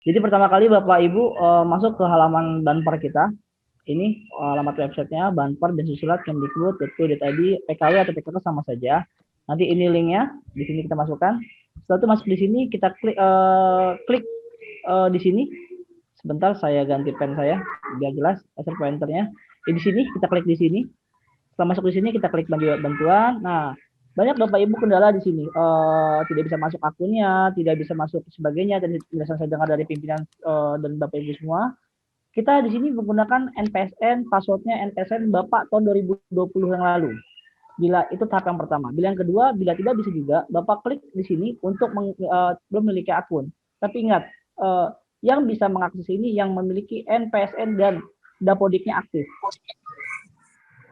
Jadi pertama kali Bapak Ibu masuk ke halaman Banper kita. Ini alamat websitenya Banper dan Susulat Kemdikbud.go.id, PKW atau PKK sama saja. Nanti ini linknya, di sini kita masukkan. Setelah itu masuk di sini, kita klik di sini. Sebentar saya ganti pen saya biar jelas laser pointernya. Di sini kita klik di sini. Setelah masuk di sini kita klik bantuan. Nah, banyak Bapak Ibu kendala di sini. Tidak bisa masuk akunnya, tidak bisa masuk sebagainya. Dan biasa saya dengar dari pimpinan dan Bapak Ibu semua. Kita di sini menggunakan NPSN, passwordnya NPSN Bapak tahun 2020 yang lalu. Bila itu tahap yang pertama. Bila yang kedua, bila tidak bisa juga, Bapak klik di sini untuk belum memiliki akun. Tapi ingat, yang bisa mengakses ini yang memiliki NPSN dan Dapodiknya aktif.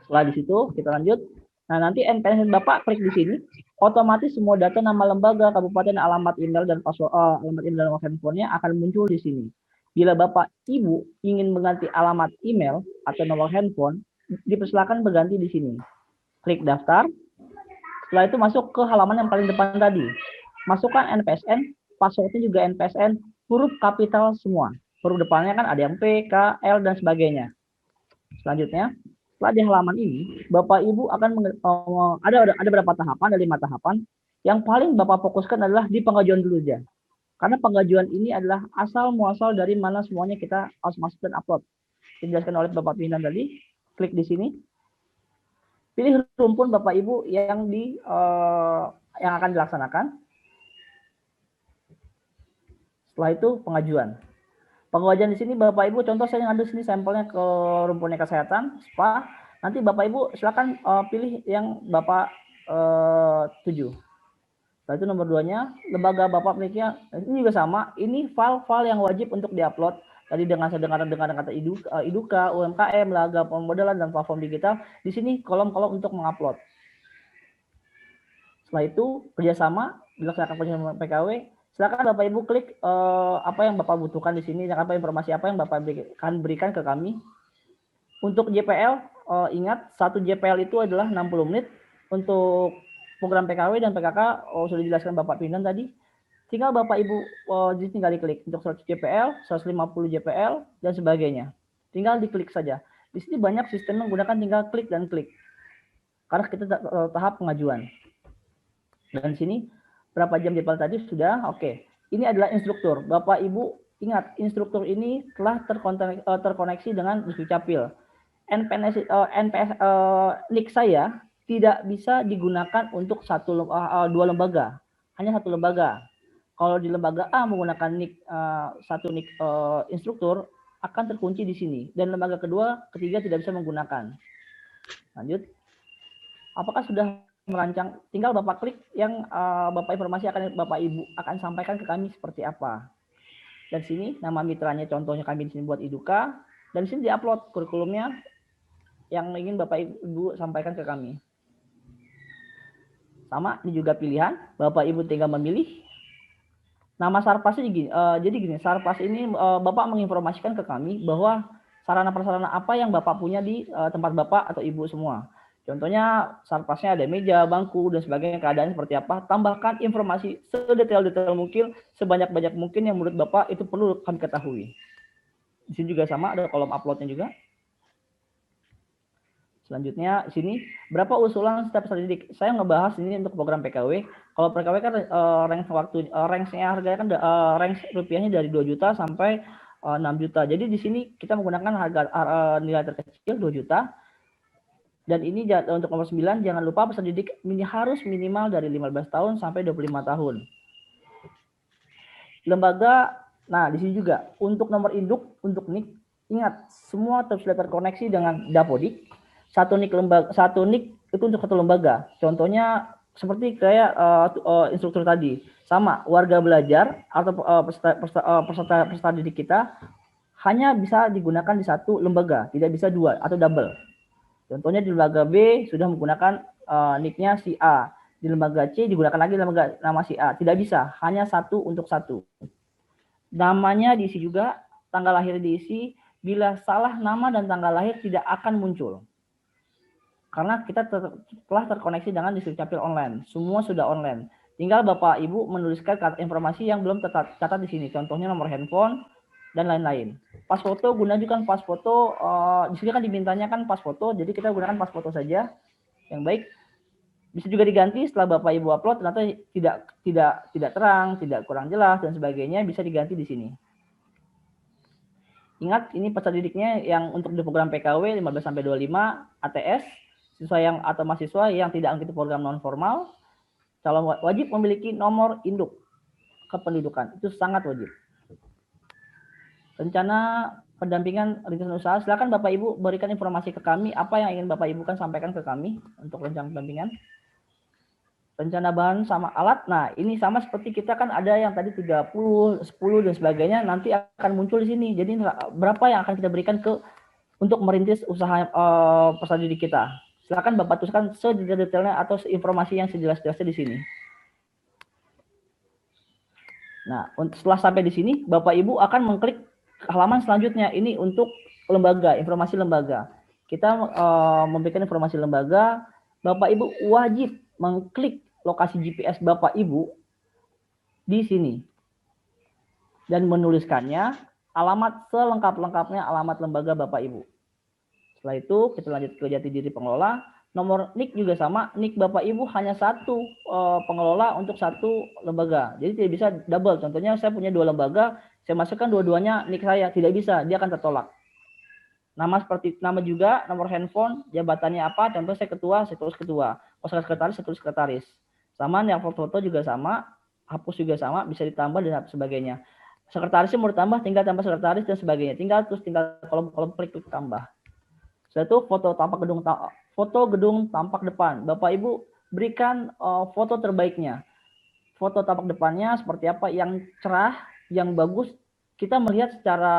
Setelah di situ kita lanjut. Nah, nanti NPSN Bapak klik di sini, otomatis semua data nama lembaga, kabupaten, alamat email dan password alamat email dan handphonenya akan muncul di sini. Bila Bapak Ibu ingin mengganti alamat email atau nomor handphone, dipersilakan berganti di sini. Klik daftar. Setelah itu masuk ke halaman yang paling depan tadi. Masukkan NPSN, passwordnya juga NPSN, huruf kapital semua. Huruf depannya kan ada yang P, K, L, dan sebagainya. Selanjutnya, setelah di halaman ini, Bapak Ibu akan ada berapa tahapan, ada 5 tahapan. Yang paling Bapak fokuskan adalah di pengajuan dulu aja. Karena pengajuan ini adalah asal muasal dari mana semuanya kita harus masuk dan upload. Dijelaskan oleh Bapak pimpinan tadi, klik di sini. Pilih rumpun Bapak Ibu yang yang akan dilaksanakan. Setelah itu pengajuan. Pengajuan di sini Bapak Ibu, contoh saya ngambil sini sampelnya ke rumpunnya kesehatan, SPA. Nanti Bapak Ibu silakan pilih yang Bapak tuju. Setelah itu nomor 2-nya, lembaga Bapak miliknya, ini juga sama, ini file-file yang wajib untuk diupload. Tadi dengan saya dengar kata IDUKA, UMKM, lembaga pemodelan, dan platform digital. Di sini kolom-kolom untuk mengupload. Setelah itu kerjasama, dilaksanakan kerjasama PKW, silakan Bapak Ibu klik apa yang Bapak butuhkan di sini, dan apa informasi apa yang Bapak akan berikan ke kami. Untuk JPL, ingat satu JPL itu adalah 60 menit. Untuk program PKW dan PKK sudah dijelaskan Bapak pimpinan tadi. Tinggal Bapak Ibu tinggal diklik untuk 100 JPL, 150 JPL, dan sebagainya. Tinggal diklik saja. Di sini banyak sistem menggunakan tinggal klik dan klik. Karena kita tahap pengajuan. Dan sini berapa jam JPL tadi sudah oke. Ini adalah instruktur. Bapak Ibu ingat, instruktur ini telah terkoneksi dengan Dukcapil. NPS NIK saya tidak bisa digunakan untuk dua lembaga, hanya satu lembaga. Kalau di lembaga A menggunakan NIK satu NIK instruktur akan terkunci di sini, dan lembaga kedua, ketiga tidak bisa menggunakan. Lanjut. Apakah sudah merancang? Tinggal Bapak klik yang Bapak informasi akan Bapak Ibu akan sampaikan ke kami seperti apa. Dan sini nama mitranya, contohnya kami di sini buat IDUKA, dan di sini diupload kurikulumnya yang ingin Bapak Ibu sampaikan ke kami. Sama, ini juga pilihan. Bapak Ibu tinggal memilih. Nama Sarpasnya jadi gini, Sarpas ini Bapak menginformasikan ke kami bahwa sarana-prasarana apa yang Bapak punya di tempat Bapak atau Ibu semua. Contohnya Sarpasnya ada meja, bangku, dan sebagainya, keadaan seperti apa. Tambahkan informasi sedetail-detail mungkin, sebanyak-banyak mungkin yang menurut Bapak itu perlu kami ketahui. Di sini juga sama, ada kolom uploadnya juga. Selanjutnya sini berapa usulan setiap peserta didik. Saya ngebahas ini untuk program PKW. Kalau PKW kan range-nya harganya kan range rupiahnya dari 2 juta sampai 6 juta. Jadi di sini kita menggunakan harga nilai terkecil 2 juta. Dan ini untuk nomor 9, jangan lupa peserta didik harus minimal dari 15 tahun sampai 25 tahun. Lembaga, nah di sini juga untuk nomor induk, untuk NIK, ingat semua sudah terkoneksi dengan Dapodik. Satu NIK itu untuk satu lembaga. Contohnya seperti kayak instruktur tadi, sama warga belajar atau peserta didik kita hanya bisa digunakan di satu lembaga, tidak bisa dua atau double. Contohnya di lembaga B sudah menggunakan NIK-nya si A, di lembaga C digunakan lagi nama si A, tidak bisa, hanya satu untuk satu. Namanya diisi juga, tanggal lahir diisi. Bila salah nama dan tanggal lahir tidak akan muncul. Karena kita telah terkoneksi dengan Dukcapil online. Semua sudah online. Tinggal Bapak Ibu menuliskan informasi yang belum tercatat di sini. Contohnya nomor handphone dan lain-lain. Pas foto, gunakan pas foto. Di sini kan dimintanya kan pas foto, jadi kita gunakan pas foto saja. Yang baik. Bisa juga diganti setelah Bapak Ibu upload, ternyata tidak terang, tidak kurang jelas dan sebagainya, bisa diganti di sini. Ingat, ini peserta didiknya yang untuk di program PKW 15-25 ATS, siswa yang atau mahasiswa yang tidak mengikuti program non formal, calon wajib memiliki nomor induk kependudukan. Itu sangat wajib. Rencana pendampingan rintisan usaha, silakan Bapak Ibu berikan informasi ke kami apa yang ingin Bapak Ibu kan sampaikan ke kami untuk rencana pendampingan. Rencana bahan sama alat, nah ini sama seperti kita kan ada yang tadi 30, 10 dan sebagainya, nanti akan muncul di sini. Jadi berapa yang akan kita berikan untuk merintis usaha peserta didik kita. Silakan Bapak tuliskan sedetail-detailnya atau informasi yang sejelas-jelasnya di sini. Nah, setelah sampai di sini, Bapak Ibu akan mengklik halaman selanjutnya. Ini untuk lembaga, informasi lembaga. Kita memberikan informasi lembaga, Bapak Ibu wajib mengklik lokasi GPS Bapak Ibu di sini. Dan menuliskannya alamat selengkap-lengkapnya alamat lembaga Bapak Ibu. Setelah itu kita lanjut ke jati diri pengelola. Nomor NIK juga sama, NIK Bapak Ibu hanya satu pengelola untuk satu lembaga. Jadi tidak bisa double. Contohnya saya punya 2 lembaga, saya masukkan dua-duanya NIK saya, tidak bisa, dia akan tertolak. Nama seperti nama juga, nomor handphone, jabatannya apa, contoh saya ketua, saya tulis ketua. Kalau sekretaris, saya tulis sekretaris. Sama, yang foto-foto juga sama, hapus juga sama, bisa ditambah dan sebagainya. Sekretarisnya mau ditambah, tinggal tambah sekretaris dan sebagainya. Tinggal kolom klik tambah. Setelah itu foto gedung tampak depan. Bapak Ibu berikan foto terbaiknya. Foto tampak depannya seperti apa, yang cerah, yang bagus. Kita melihat secara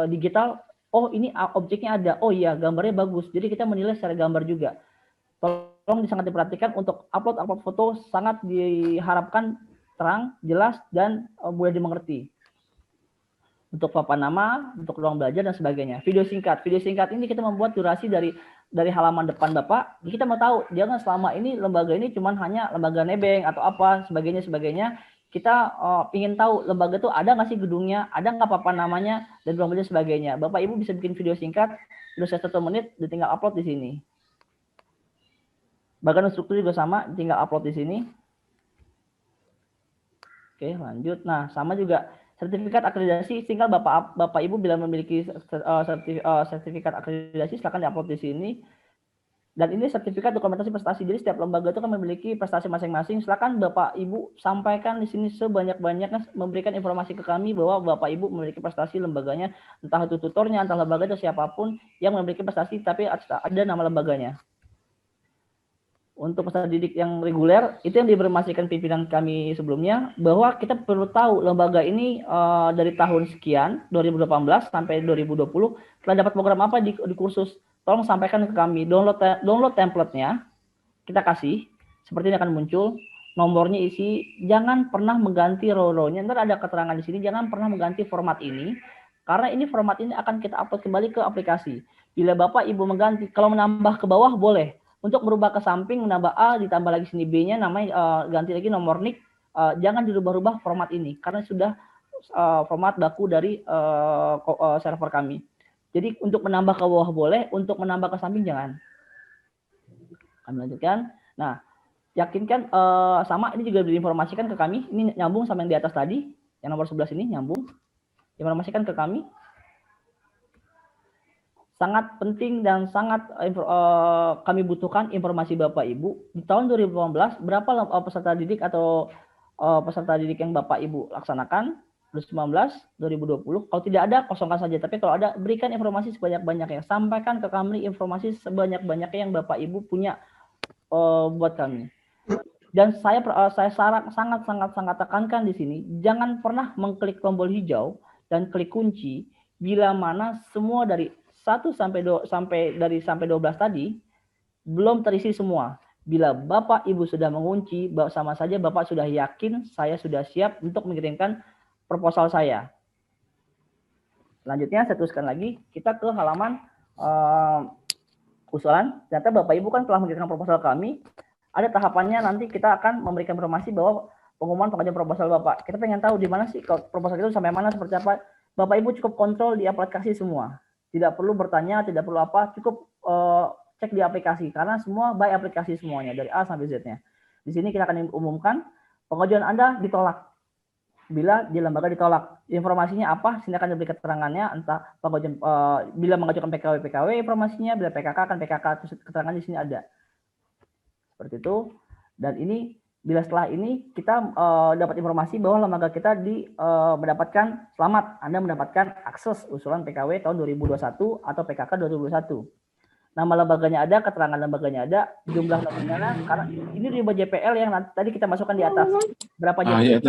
digital, oh ini objeknya ada, oh iya gambarnya bagus. Jadi kita menilai secara gambar juga. Tolong sangat diperhatikan untuk upload foto, sangat diharapkan terang, jelas, dan mudah dimengerti. Untuk papan nama, untuk ruang belajar dan sebagainya. Video singkat ini kita membuat durasi dari halaman depan Bapak. Kita mau tahu, jangan selama ini lembaga ini cuma hanya lembaga nebeng atau apa sebagainya. Kita ingin tahu lembaga itu ada nggak sih gedungnya, ada nggak papan namanya dan ruang belajar sebagainya. Bapak Ibu bisa bikin video singkat, durasi 1 menit, tinggal upload di sini. Bahkan struktur juga sama, tinggal upload di sini. Oke, lanjut. Nah, sama juga sertifikat akreditasi, tinggal Bapak Ibu bila memiliki sertifikat akreditasi silakan diupload di sini. Dan ini sertifikat dokumentasi prestasi. Jadi setiap lembaga itu kan memiliki prestasi masing-masing. Silakan Bapak Ibu sampaikan di sini sebanyak-banyaknya, memberikan informasi ke kami bahwa Bapak Ibu memiliki prestasi lembaganya, entah itu tutornya, entah lembaga itu siapapun yang memiliki prestasi tapi ada nama lembaganya. Untuk peserta didik yang reguler, itu yang diinformasikan pimpinan kami sebelumnya, bahwa kita perlu tahu lembaga ini dari tahun sekian, 2018 sampai 2020, telah dapat program apa di kursus. Tolong sampaikan ke kami, download template-nya, kita kasih, seperti ini akan muncul, nomornya isi, jangan pernah mengganti row-row-nya, ntar ada keterangan di sini, jangan pernah mengganti format ini, karena ini format ini akan kita upload kembali ke aplikasi. Bila Bapak Ibu mengganti, kalau menambah ke bawah boleh, untuk merubah ke samping, menambah A, ditambah lagi sini B-nya, namanya ganti lagi nomor NIK, jangan dirubah-rubah format ini, karena sudah format baku dari server kami. Jadi untuk menambah ke bawah boleh, untuk menambah ke samping jangan. Kami lanjutkan. Nah, yakinkan sama, ini juga diinformasikan ke kami, ini nyambung sama yang di atas tadi, yang nomor 11 ini nyambung, informasikan ke kami. Sangat penting dan sangat kami butuhkan informasi Bapak Ibu. Di tahun 2018, berapa peserta didik atau peserta didik yang Bapak Ibu laksanakan? 2019, 2020. Kalau tidak ada, kosongkan saja. Tapi kalau ada, berikan informasi sebanyak-banyaknya. Sampaikan ke kami informasi sebanyak-banyaknya yang Bapak Ibu punya buat kami. Dan saya sangat tekankan di sini, jangan pernah mengklik tombol hijau dan klik kunci bila mana semua dari 1 sampai 12 tadi belum terisi semua. Bila Bapak Ibu sudah mengunci, sama saja Bapak sudah yakin saya sudah siap untuk mengirimkan proposal saya. Selanjutnya saya teruskan lagi, kita ke halaman usulan. Ternyata Bapak Ibu kan telah mengirimkan proposal kami, ada tahapannya, nanti kita akan memberikan informasi bahwa pengumuman pengajuan proposal Bapak. Kita pengen tahu di mana sih proposal itu sampai mana, seperti apa. Bapak Ibu cukup kontrol di aplikasi semua. Tidak perlu bertanya, tidak perlu apa, cukup cek di aplikasi karena semua by aplikasi semuanya dari A sampai Z-nya. Di sini kita akan umumkan pengajuan Anda ditolak. Bila di lembaga ditolak, informasinya apa? Sini akan diberi keterangannya, entah pengajuan bila mengajukan PKW informasinya, bila PKK kan PKK, keterangan di sini ada. Seperti itu. Dan ini bila setelah ini kita dapat informasi bahwa lembaga kita mendapatkan selamat, Anda mendapatkan akses usulan PKW tahun 2021 atau PKK 2021. Nama lembaganya ada, keterangan lembaganya ada, jumlah nominalnya, karena ini di JPL yang tadi kita masukkan di atas. Berapa JPL?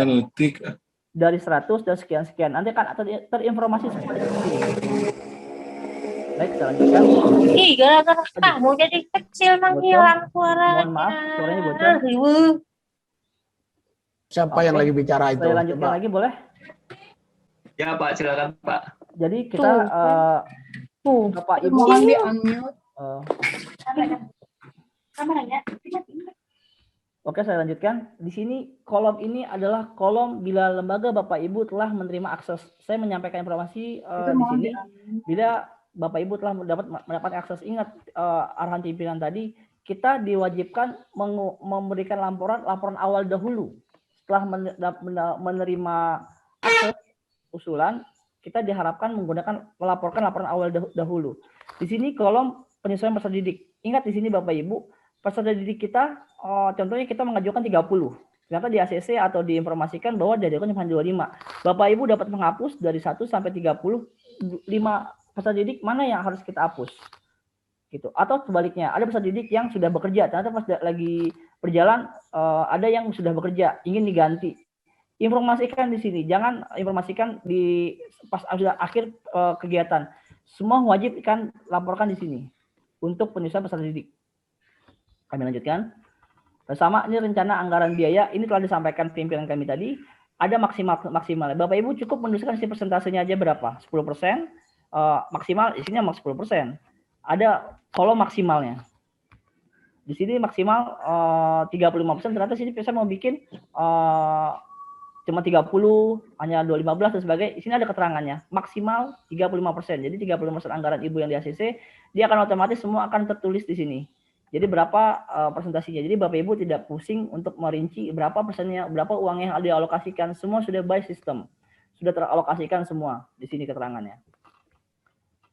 Dari 100 dan sekian-sekian. Nanti kan terinformasi semua di sini. Baik, selanjutnya. Ih, gara-gara kamu jadi kecil menghilang suaranya. Mohon maaf, suaranya bocor. Siapa yang lagi bicara itu? Saya lanjutkan lagi boleh? Ya Pak, silakan Pak. Jadi kita Bapak Ibu Mohon di unmute. Kameranya. Oke, saya lanjutkan. Di sini kolom ini adalah kolom bila lembaga Bapak Ibu telah menerima akses. Saya menyampaikan informasi di sini bila Bapak Ibu telah mendapat akses. Ingat arahan pimpinan tadi, kita diwajibkan memberikan laporan awal dahulu. Setelah menerima akses usulan, kita diharapkan melaporkan laporan awal dahulu. Di sini kolom penyesuaian peserta didik. Ingat di sini Bapak Ibu, peserta didik kita, contohnya kita mengajukan 30. Ternyata di ACC atau diinformasikan bahwa diajukan cuma 25. Bapak Ibu dapat menghapus dari 1 sampai 30, 5 peserta didik mana yang harus kita hapus. Gitu. Atau sebaliknya, ada peserta didik yang sudah bekerja, ternyata pas lagi berjalan ada yang sudah bekerja, ingin diganti. Informasikan di sini, jangan informasikan di pas sudah akhir kegiatan. Semua wajib kan laporkan di sini untuk penyesuaian peserta didik. Kami lanjutkan. Bersama ini rencana anggaran biaya, ini telah disampaikan pimpinan kami tadi, ada maksimal. Bapak Ibu cukup menuliskan isi persentasenya aja berapa? 10%, maksimal isinya 10%. Ada kolom maksimalnya. Di sini maksimal 35%, ternyata sini saya mau bikin cuma 30, hanya 215 dan sebagainya. Di sini ada keterangannya, maksimal 35%. Jadi 30% anggaran Ibu yang di ACC, dia akan otomatis semua akan tertulis di sini. Jadi berapa presentasinya. Jadi Bapak Ibu tidak pusing untuk merinci berapa persennya, berapa uang yang dialokasikan. Semua sudah by system. Sudah teralokasikan semua di sini keterangannya.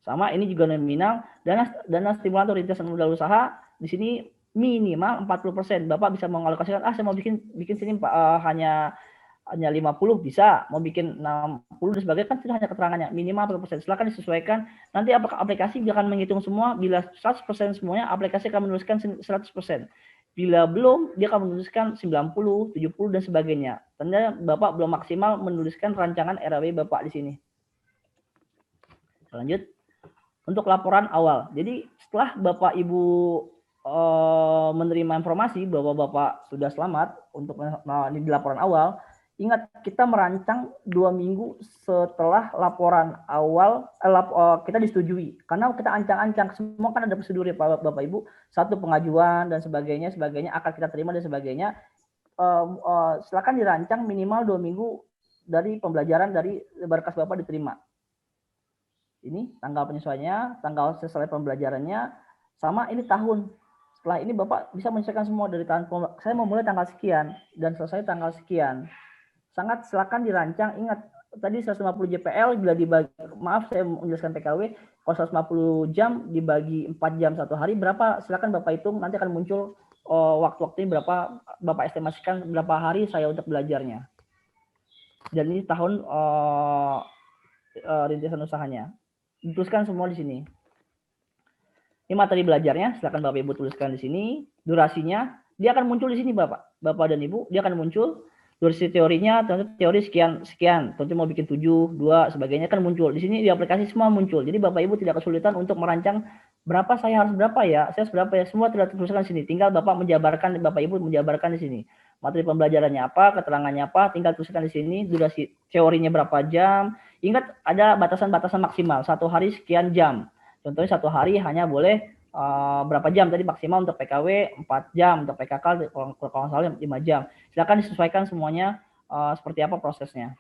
Sama ini juga nominal, dana stimulator rintisan modal usaha di sini minimal 40%. Bapak bisa mengalokasikan, saya mau bikin sini hanya 50 bisa, mau bikin 60 dan sebagainya, kan sudah hanya keterangannya minimal 40%. Silakan disesuaikan. Nanti aplikasi akan menghitung semua. Bila 100% semuanya, aplikasi akan menuliskan 100%. Bila belum, dia akan menuliskan 90, 70 dan sebagainya. Tanda Bapak belum maksimal menuliskan rancangan RAW Bapak di sini. Lanjut. Untuk laporan awal. Jadi setelah Bapak Ibu menerima informasi bahwa Bapak sudah selamat untuk di laporan awal, ingat kita merancang 2 minggu setelah laporan awal kita disetujui. Karena kita ancang-ancang, semua kan ada prosedur ya Bapak Ibu, satu pengajuan dan sebagainya akan kita terima dan sebagainya. Silakan dirancang minimal 2 minggu dari pembelajaran dari berkas Bapak diterima. Ini tanggal penyesuaiannya, tanggal selesai pembelajarannya, sama ini tahun. Setelah ini Bapak bisa menyesuaikan semua dari tahun, saya mau mulai tanggal sekian dan selesai tanggal sekian. Sangat silakan dirancang. Ingat tadi 150 JPL bila dibagi, maaf saya menjelaskan PKW, kalau 150 jam dibagi 4 jam 1 hari berapa, silakan Bapak hitung, nanti akan muncul waktu-waktu ini berapa, Bapak estimasikan berapa hari saya untuk belajarnya. Dan ini tahun rintisan usahanya. Dituliskan semua di sini. Ini materi belajarnya, silakan Bapak Ibu tuliskan di sini. Durasinya, dia akan muncul di sini Bapak dan Ibu, dia akan muncul. Durasi teorinya, tentu teori sekian, tentu mau bikin 7, 2, sebagainya kan muncul. Di sini di aplikasi semua muncul. Jadi Bapak Ibu tidak kesulitan untuk merancang berapa saya harus berapa ya, saya harus berapa ya, semua tidak tertuliskan di sini. Tinggal Bapak Ibu menjabarkan di sini. Materi pembelajarannya apa, keterangannya apa, tinggal tuliskan di sini. Durasi teorinya berapa jam. Ingat ada batasan-batasan maksimal, 1 hari sekian jam. Contohnya 1 hari hanya boleh berapa jam tadi maksimal untuk PKW 4 jam, untuk PKK kalau nggak salah 5 jam. Silakan disesuaikan semuanya seperti apa prosesnya.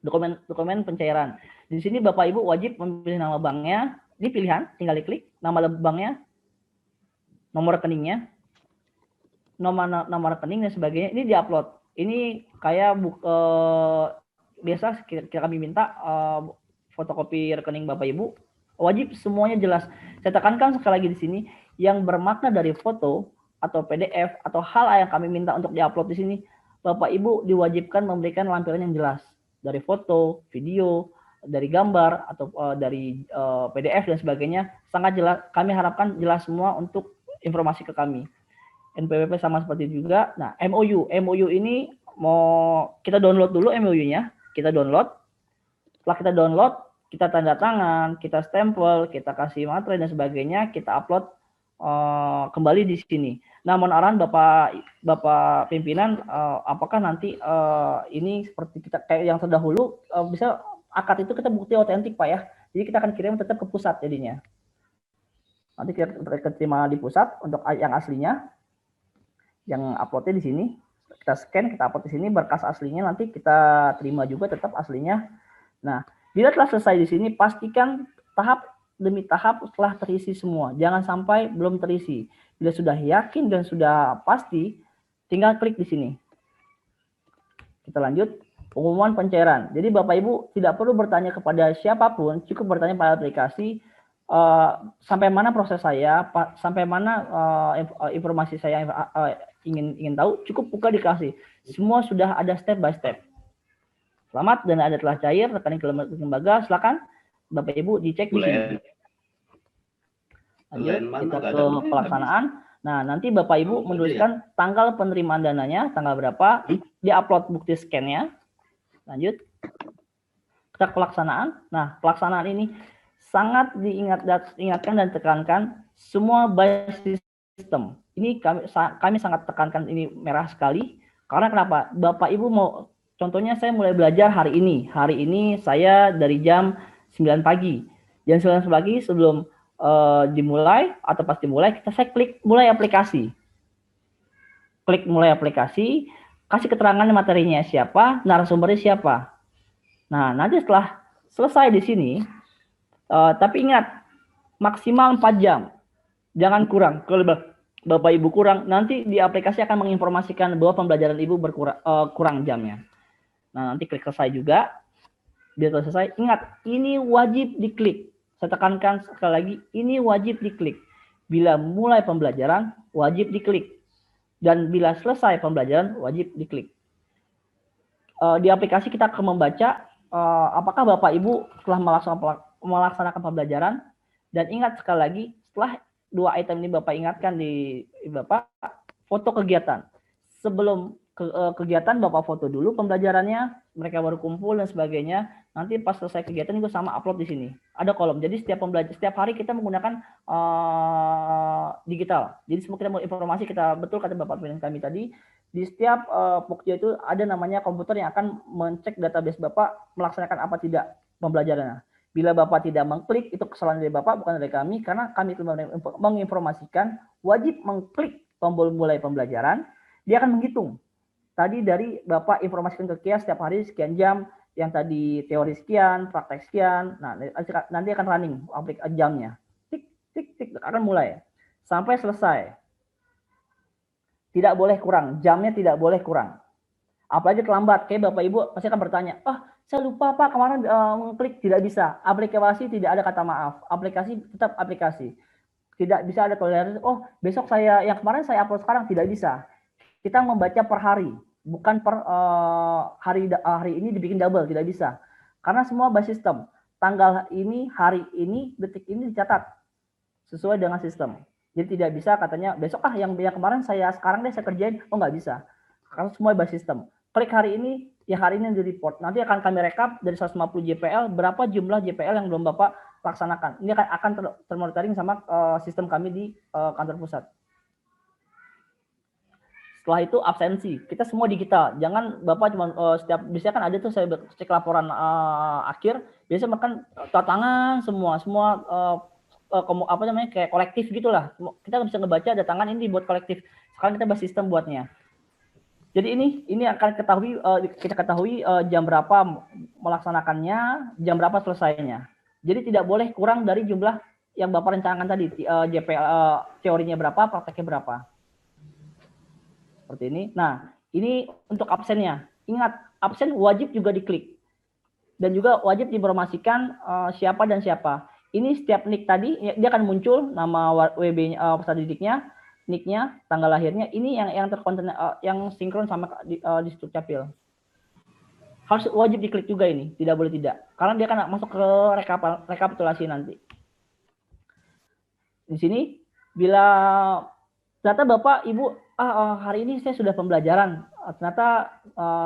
Dokumen pencairan. Di sini Bapak Ibu wajib memilih nama banknya. Ini pilihan, tinggal diklik nama banknya, nomor rekeningnya, nomor rekening dan sebagainya. Ini diupload. Ini kayak biasa kami minta fotokopi rekening Bapak Ibu. Wajib semuanya jelas. Saya tekankan sekali lagi di sini, yang bermakna dari foto atau PDF atau hal yang kami minta untuk diupload di sini, Bapak Ibu diwajibkan memberikan lampiran yang jelas. Dari foto, video, dari gambar, atau dari PDF dan sebagainya, sangat jelas. Kami harapkan jelas semua untuk informasi ke kami. NPWP sama seperti itu juga. Nah, MOU ini mau kita download dulu MOU-nya, kita download. Setelah kita download, kita tanda tangan, kita stempel, kita kasih materai dan sebagainya, kita upload kembali di sini. Nah, mohon arahan Bapak pimpinan, apakah nanti ini seperti kita kayak yang terdahulu bisa akad itu kita bukti otentik Pak ya. Jadi kita akan kirim tetap ke pusat jadinya. Nanti kita terima di pusat untuk yang aslinya, yang uploadnya di sini. Kita scan, kita upload di sini berkas aslinya, nanti kita terima juga tetap aslinya. Nah, bila telah selesai di sini, pastikan tahap demi tahap setelah terisi semua. Jangan sampai belum terisi. Bila sudah yakin dan sudah pasti, tinggal klik di sini. Kita lanjut. Pengumuman pencairan. Jadi Bapak Ibu tidak perlu bertanya kepada siapapun, cukup bertanya pada aplikasi, sampai mana proses saya, sampai mana informasi saya ingin tahu, cukup buka dikasih. Semua sudah ada step by step. Selamat, dana Anda telah cair, rekening lembaga, silakan Bapak Ibu dicek di sini. Lanjut, kita ke pelaksanaan. Nah, nanti Bapak Ibu menuliskan tanggal penerimaan dananya, tanggal berapa, di-upload bukti scan-nya. Lanjut, kita ke pelaksanaan. Nah, pelaksanaan ini sangat diingatkan dan tekankan semua by system. Ini kami sangat tekankan, ini merah sekali. Karena kenapa? Bapak Ibu mau, contohnya saya mulai belajar hari ini. Hari ini saya dari jam 9 pagi. Jam 9 pagi sebelum dimulai atau pas dimulai, saya klik mulai aplikasi. Klik mulai aplikasi, kasih keterangan materinya siapa, narasumbernya siapa. Nah, nanti setelah selesai di sini, tapi ingat, maksimal 4 jam. Jangan kurang. Kalau Bapak Ibu kurang, nanti di aplikasi akan menginformasikan bahwa pembelajaran Ibu kurang jamnya. Nah, nanti klik selesai juga. Biar selesai, ingat, ini wajib diklik. Saya tekankan sekali lagi, ini wajib diklik. Bila mulai pembelajaran, wajib diklik. Dan bila selesai pembelajaran, wajib diklik. Di aplikasi kita akan membaca apakah Bapak Ibu telah melaksanakan pembelajaran. Dan ingat sekali lagi, setelah 2 item ini Bapak ingatkan di Bapak, foto kegiatan. Sebelum kegiatan Bapak foto dulu pembelajarannya, mereka baru kumpul dan sebagainya. Nanti pas selesai kegiatan juga sama upload di sini. Ada kolom. Jadi setiap hari kita menggunakan digital. Jadi semua kita mau informasi, kita betul kata Bapak pimpinan kami tadi, di setiap Pokja itu ada namanya komputer yang akan mencek database Bapak melaksanakan apa tidak pembelajarannya. Bila Bapak tidak mengklik, itu kesalahan dari Bapak, bukan dari kami, karena kami menginformasikan wajib mengklik tombol mulai pembelajaran, dia akan menghitung. Tadi dari Bapak informasikan ke Kia setiap hari sekian jam, yang tadi teori sekian, praktek sekian, nah nanti akan running jamnya. Tik, tik, tik, akan mulai. Sampai selesai. Tidak boleh kurang, jamnya tidak boleh kurang. Apalagi terlambat, kayak Bapak Ibu pasti akan bertanya, saya lupa Pak kemarin mengklik, tidak bisa. Aplikasi tidak ada kata maaf, aplikasi tetap aplikasi. Tidak bisa ada toleransi, besok yang kemarin saya upload sekarang, tidak bisa. Kita membaca per hari, bukan per hari ini dibikin double, tidak bisa. Karena semua by system. Tanggal ini, hari ini, detik ini dicatat sesuai dengan sistem. Jadi tidak bisa katanya besok yang kemarin sekarang saya kerjain, nggak bisa. Karena semua by system. Klik hari ini, ya hari ini di report. Nanti akan kami rekap dari 150 JPL, berapa jumlah JPL yang belum Bapak laksanakan. Ini akan termonitoring sama sistem kami di kantor pusat. Setelah itu absensi, kita semua digital. Jangan Bapak cuma biasanya kan ada tuh saya cek laporan akhir, biasanya makan tangan semua apa namanya, kayak kolektif gitulah. Kita bisa ngebaca ada tangan ini dibuat kolektif. Sekarang kita bahas sistem buatnya. Jadi ini akan kita ketahui jam berapa melaksanakannya, jam berapa selesainya. Jadi tidak boleh kurang dari jumlah yang Bapak rencanakan tadi, teorinya berapa, prakteknya berapa. Seperti ini. Nah, ini untuk absennya. Ingat, absen wajib juga diklik. Dan juga wajib diinformasikan siapa dan siapa. Ini setiap nick tadi, dia akan muncul nama WB peserta didiknya, nick-nya, tanggal lahirnya, ini yang terkonten, yang sinkron sama di Dukcapil. Harus wajib diklik juga ini, tidak boleh tidak. Karena dia akan masuk ke rekapitulasi nanti. Di sini, bila ternyata Bapak, Ibu, hari ini saya sudah pembelajaran, ternyata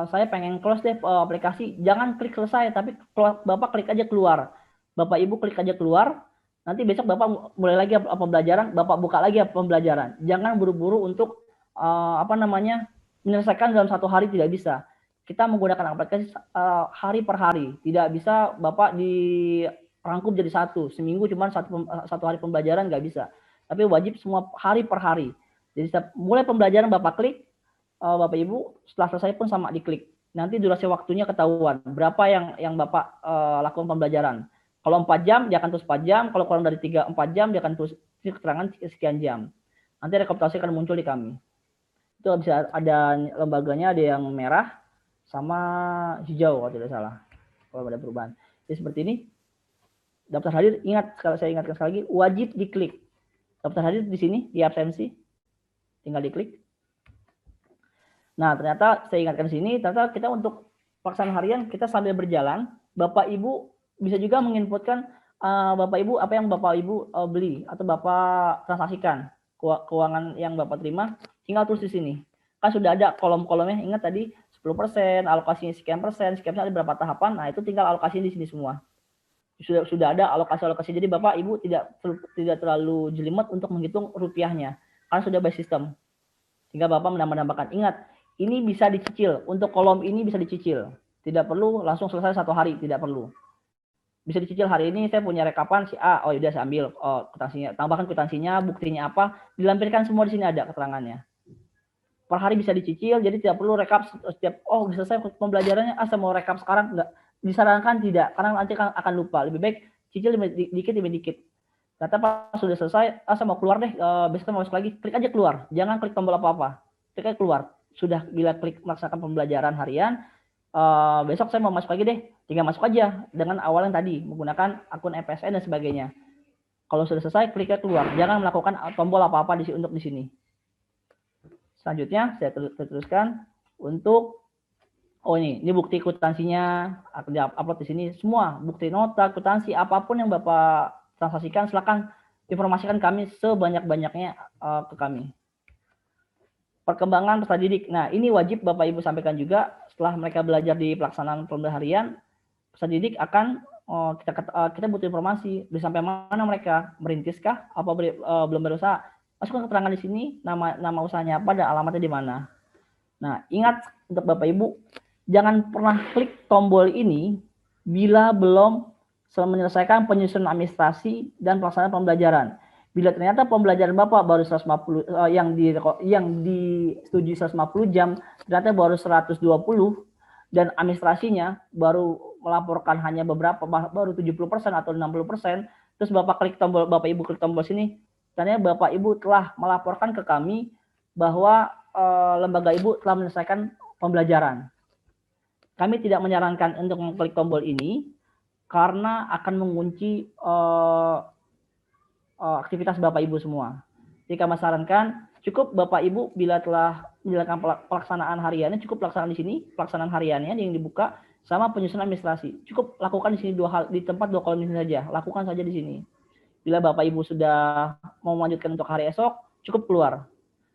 saya pengen close deh aplikasi, jangan klik selesai, tapi Bapak klik aja keluar. Bapak, Ibu klik aja keluar, nanti besok Bapak mulai lagi pembelajaran, Bapak buka lagi pembelajaran. Jangan buru-buru untuk menyelesaikan dalam satu hari, tidak bisa. Kita menggunakan aplikasi hari per hari, tidak bisa Bapak dirangkum jadi satu. Seminggu cuma satu hari pembelajaran, nggak bisa. Tapi wajib semua hari per hari. Jadi mulai pembelajaran Bapak klik, Bapak Ibu setelah selesai pun sama diklik. Nanti durasi waktunya ketahuan, berapa yang Bapak lakukan pembelajaran. Kalau 4 jam, dia akan tulis 4 jam. Kalau kurang dari 3-4 jam, dia akan tulis keterangan sekian jam. Nanti rekapitulasi akan muncul di kami. Itu bisa ada lembaganya, ada yang merah sama hijau kalau tidak salah. Kalau ada perubahan. Jadi seperti ini. Daftar hadir, ingat, saya ingatkan sekali lagi, wajib diklik. Daftar hadir di sini, di absensi. Tinggal diklik. Nah, ternyata saya ingatkan di sini, ternyata kita untuk pelaksanaan harian, kita sambil berjalan, Bapak Ibu bisa juga menginputkan Bapak Ibu apa yang Bapak Ibu beli atau Bapak transaksikan, keuangan yang Bapak terima, tinggal tulis di sini. Kan sudah ada kolom-kolomnya, ingat tadi 10%, alokasinya sekian persen, ada berapa tahapan, nah itu tinggal alokasi di sini semua. Sudah ada alokasi-alokasi, jadi Bapak Ibu tidak terlalu jelimet untuk menghitung rupiahnya, kan sudah by system. Tinggal Bapak menambah-nambahkan. Ingat, ini bisa dicicil, untuk kolom ini bisa dicicil. Tidak perlu langsung selesai satu hari, tidak perlu. Bisa dicicil hari ini, saya punya rekapan si A, oh yaudah saya ambil kwitansinya, tambahkan kwitansinya, buktinya apa, dilampirkan semua di sini ada keterangannya. Per hari bisa dicicil, jadi tidak perlu rekap setiap, udah selesai pembelajarannya, saya mau rekap sekarang, enggak. Disarankan tidak, karena nanti akan lupa. Lebih baik cicil dikit demi dikit. Ternyata pas sudah selesai, saya mau keluar deh, besok mau masuk lagi, klik aja keluar, jangan klik tombol apa-apa, klik aja keluar. Sudah bila klik melaksanakan pembelajaran harian, besok saya mau masuk lagi deh, tinggal masuk aja dengan awal yang tadi menggunakan akun FSN dan sebagainya. Kalau sudah selesai, kliknya keluar, jangan melakukan tombol apa-apa untuk di sini. Selanjutnya saya teruskan untuk ini bukti kwitansinya, upload di sini semua bukti nota, kwitansi, apapun yang Bapak transaksikan, silakan informasikan kami sebanyak-banyaknya ke kami. Perkembangan peserta didik. Nah, ini wajib Bapak Ibu sampaikan juga setelah mereka belajar di pelaksanaan pembelajaran harian, peserta didik akan kita butuh informasi di sampai mana mereka, merintiskah, apa belum berusaha. Masukkan keterangan di sini, nama usahanya apa dan alamatnya di mana. Nah, ingat untuk Bapak Ibu, jangan pernah klik tombol ini bila belum menyelesaikan penyusunan administrasi dan pelaksanaan pembelajaran. Bila ternyata pembelajaran Bapak baru 150 yang disetujui 150 jam, ternyata baru 120 dan administrasinya baru melaporkan hanya beberapa, baru 70% atau 60%, terus Bapak Ibu klik tombol sini, ternyata Bapak Ibu telah melaporkan ke kami bahwa lembaga Ibu telah menyelesaikan pembelajaran. Kami tidak menyarankan untuk mengklik tombol ini karena akan mengunci aktivitas Bapak Ibu semua. Jadi kami sarankan cukup Bapak Ibu bila telah menjalankan pelaksanaan hariannya, cukup pelaksanaan di sini, pelaksanaan hariannya yang dibuka sama penyusunan administrasi. Cukup lakukan di sini di tempat 2 kolom ini saja, lakukan saja di sini. Bila Bapak Ibu sudah mau melanjutkan untuk hari esok, cukup keluar.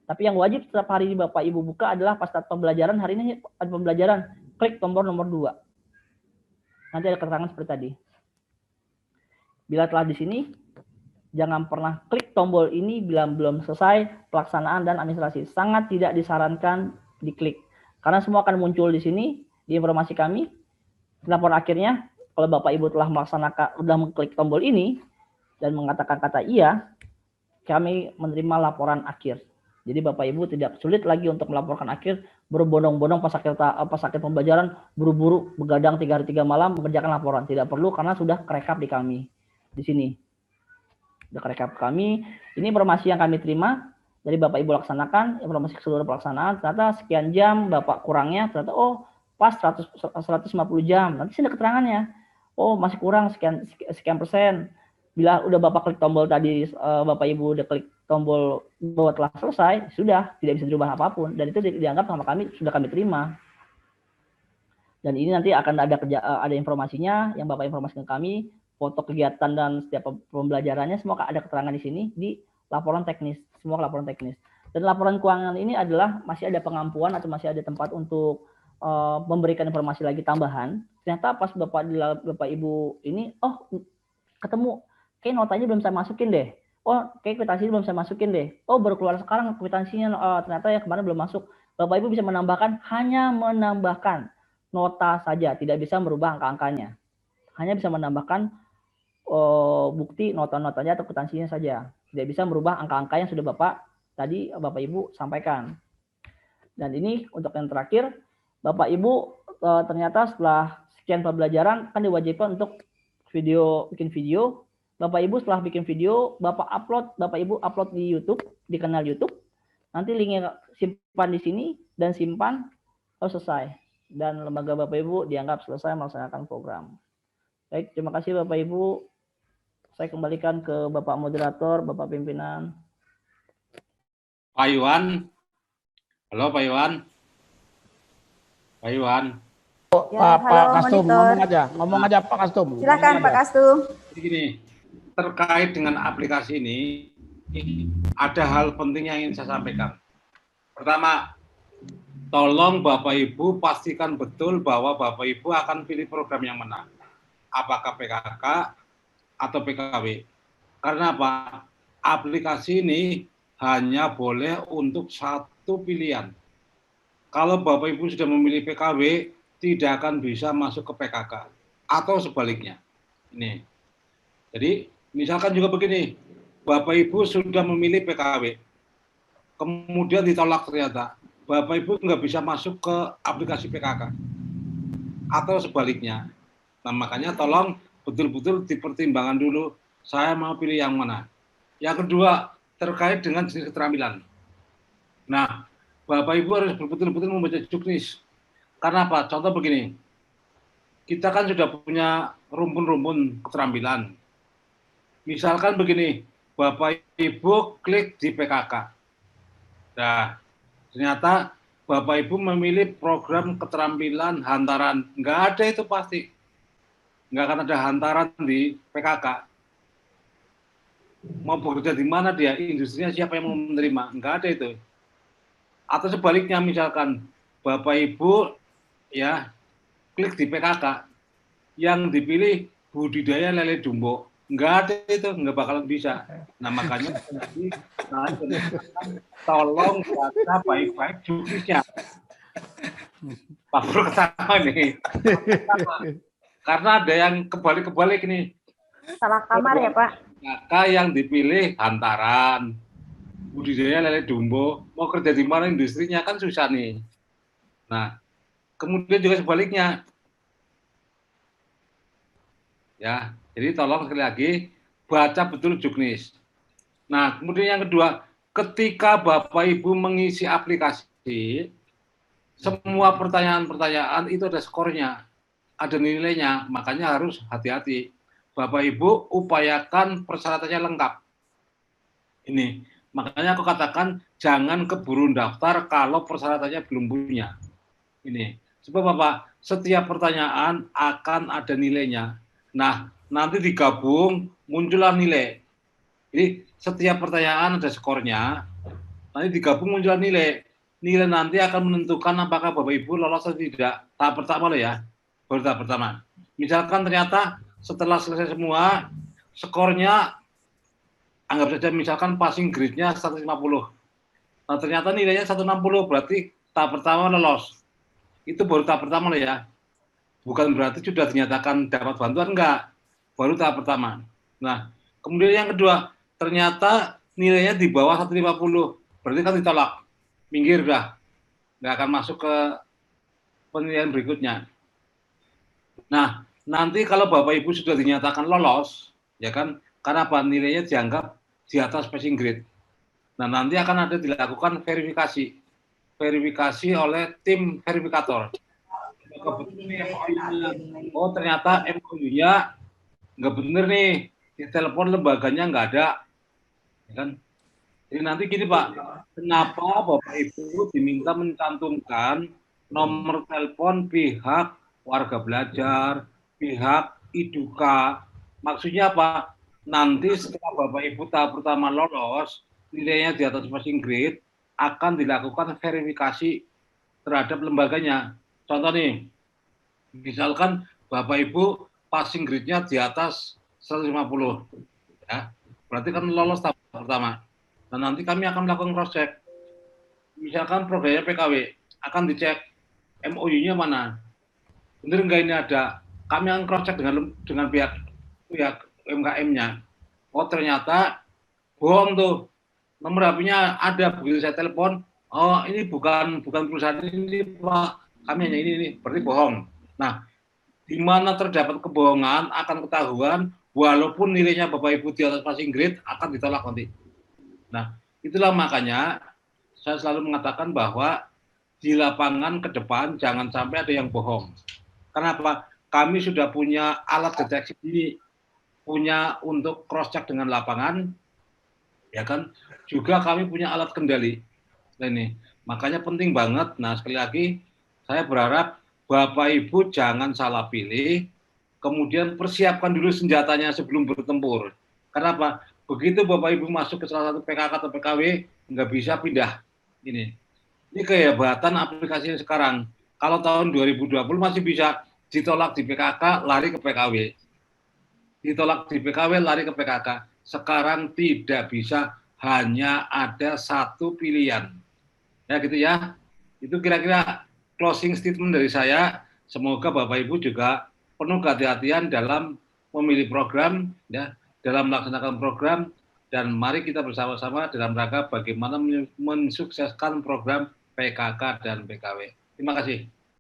Tapi yang wajib setiap hari Bapak Ibu buka adalah pas saat pembelajaran, hari ini ada pembelajaran, klik tombol nomor 2. Nanti ada keterangan seperti tadi. Bila telah di sini, jangan pernah klik tombol ini bila belum selesai pelaksanaan dan administrasi. Sangat tidak disarankan diklik. Karena semua akan muncul di sini, di informasi kami. Laporan akhirnya, kalau Bapak Ibu telah mengklik tombol ini, dan mengatakan kata iya, kami menerima laporan akhir. Jadi Bapak Ibu tidak sulit lagi untuk melaporkan akhir, berbondong-bondong pas akhir pembelajaran, buru-buru begadang 3 hari 3 malam mengerjakan laporan. Tidak perlu karena sudah kerekap di kami. Di sini. Sudah kerekap kami. Ini informasi yang kami terima dari Bapak Ibu laksanakan, informasi seluruh pelaksanaan. Ternyata sekian jam Bapak kurangnya, ternyata pas 150 jam. Nanti sini keterangannya. Masih kurang sekian persen. Bila udah Bapak klik tombol tadi, Bapak Ibu udah klik tombol bahwa telah selesai, sudah tidak bisa dirubah apapun, dan itu dianggap sama kami sudah kami terima. Dan ini nanti akan ada informasinya yang Bapak informasikan kami, foto kegiatan dan setiap pembelajarannya semua ada keterangan di sini di laporan teknis, semua laporan teknis. Dan laporan keuangan ini adalah masih ada pengampuan atau masih ada tempat untuk memberikan informasi lagi tambahan. Ternyata pas Bapak Ibu ini ketemu kayak notanya belum saya masukin deh. Kayak kwitansinya belum saya masukin deh. Baru keluar sekarang kwitansinya, ternyata ya kemarin belum masuk. Bapak Ibu bisa menambahkan, hanya menambahkan nota saja, tidak bisa merubah angka-angkanya. Hanya bisa menambahkan bukti nota-notanya atau kwitansinya saja. Tidak bisa merubah angka-angka yang sudah Bapak Ibu sampaikan. Dan ini untuk yang terakhir, Bapak Ibu ternyata setelah sekian pembelajaran kan diwajibkan untuk bikin video. Bapak Ibu setelah bikin video, Bapak Ibu upload di YouTube, di kanal YouTube. Nanti linknya simpan di sini dan simpan selesai. Dan lembaga Bapak Ibu dianggap selesai melaksanakan program. Baik, terima kasih Bapak Ibu. Saya kembalikan ke Bapak Moderator, Bapak Pimpinan. Pak Iwan. Halo Pak Iwan. Pak Iwan. Ya, Pak Kastum, ngomong aja Pak Kastum. Silakan Pak Kastum. Jadi gini, terkait dengan aplikasi ini ada hal penting yang ingin saya sampaikan. Pertama, tolong Bapak Ibu pastikan betul bahwa Bapak Ibu akan pilih program yang mana. Apakah PKK atau PKW. Karena apa? Aplikasi ini hanya boleh untuk satu pilihan. Kalau Bapak Ibu sudah memilih PKW, tidak akan bisa masuk ke PKK. Atau sebaliknya. Ini. Jadi, misalkan juga begini, Bapak Ibu sudah memilih PKW, kemudian ditolak ternyata, Bapak Ibu nggak bisa masuk ke aplikasi PKK. Atau sebaliknya. Nah, makanya tolong betul-betul dipertimbangkan dulu, saya mau pilih yang mana. Yang kedua, terkait dengan jenis keterampilan. Nah, Bapak Ibu harus betul-betul membaca juknis. Karena apa? Contoh begini, kita kan sudah punya rumpun-rumpun keterampilan. Misalkan begini, Bapak Ibu klik di PKK. Nah, ternyata Bapak Ibu memilih program keterampilan hantaran. Nggak ada itu pasti. Nggak akan ada hantaran di PKK. Mau bekerja di mana dia, industrinya siapa yang mau menerima, nggak ada itu. Atau sebaliknya misalkan Bapak Ibu ya klik di PKK, yang dipilih budidaya lele dumbo, nggak ada itu, nggak bakalan bisa. Nah makanya tolong baca baik-baik juknisnya. Pak Bro ketawa nih, karena ada yang kebalik-kebalik nih. Salah kamar ya Pak. Maka yang dipilih hantaran, budidaya lele dumbo, mau kerja di mana industrinya kan susah nih. Nah, kemudian juga sebaliknya. Ya, jadi tolong sekali lagi baca betul juknis. Nah, kemudian yang kedua, ketika Bapak Ibu mengisi aplikasi, semua pertanyaan-pertanyaan itu ada skornya, ada nilainya, makanya harus hati-hati. Bapak Ibu upayakan persyaratannya lengkap. Ini, makanya aku katakan jangan keburu daftar kalau persyaratannya belum punya. Ini, sebab apa? Setiap pertanyaan akan ada nilainya. Nah, nanti digabung muncullah nilai. Jadi setiap pertanyaan ada skornya, nanti digabung muncullah nilai. Nilai nanti akan menentukan apakah Bapak Ibu lolos atau tidak. Tahap pertama loh ya, baru tahap pertama. Misalkan ternyata setelah selesai semua, skornya anggap saja misalkan passing grade-nya 150. Nah ternyata nilainya 160, berarti tahap pertama lolos. Itu baru tahap pertama loh ya. Bukan berarti sudah dinyatakan dapat bantuan, enggak. Baru tahap pertama. Nah, Kemudian yang kedua, ternyata nilainya di bawah 150, berarti kan ditolak, minggir dah, nggak akan masuk ke penilaian berikutnya. Nah, nanti kalau Bapak Ibu sudah dinyatakan lolos, ya kan, karena apa? Nilainya dianggap di atas passing grade. Nah, nanti akan ada dilakukan verifikasi oleh tim verifikator. Oh, ternyata MOU-nya nggak bener nih, di telepon lembaganya nggak ada, ya kan? Jadi nanti gini Pak, kenapa Bapak Ibu diminta mencantumkan nomor telepon pihak warga belajar, pihak IDUKA, maksudnya apa? Nanti setelah Bapak Ibu tahap pertama lolos, nilainya di atas passing grade, akan dilakukan verifikasi terhadap lembaganya. Contoh nih, misalkan Bapak Ibu passing grade-nya di atas 150, ya, berarti kan lolos tahap pertama. Dan nanti kami akan melakukan cross check. Misalkan programnya PKW, akan dicek MOU-nya mana, bener nggak ini ada. Kami akan cross check dengan pihak UMKM-nya. Oh ternyata bohong tuh, nomor HP-nya ada, begitu saya telepon, oh ini bukan perusahaan ini Pak, kami hanya ini, berarti bohong. Nah, di mana terdapat kebohongan akan ketahuan, walaupun nilainya Bapak Ibu di atas passing grade akan ditolak nanti. Nah, itulah makanya saya selalu mengatakan bahwa di lapangan ke depan jangan sampai ada yang bohong. Kenapa? Kami sudah punya alat deteksi ini, punya untuk cross check dengan lapangan, ya kan? Juga kami punya alat kendali. Nah, ini makanya penting banget. Nah, sekali lagi saya berharap Bapak Ibu jangan salah pilih, kemudian persiapkan dulu senjatanya sebelum bertempur. Kenapa? Begitu Bapak Ibu masuk ke salah satu PKK atau PKW, nggak bisa pindah. Ini kehebatan aplikasinya sekarang. Kalau tahun 2020 masih bisa ditolak di PKK, lari ke PKW. Ditolak di PKW, lari ke PKK. Sekarang tidak bisa, hanya ada satu pilihan. Ya gitu ya. Itu kira-kira closing statement dari saya. Semoga Bapak Ibu juga penuh kehati-hatian dalam memilih program, ya, dalam melaksanakan program, dan mari kita bersama-sama dalam rangka bagaimana mensukseskan program PKK dan PKW. Terima kasih.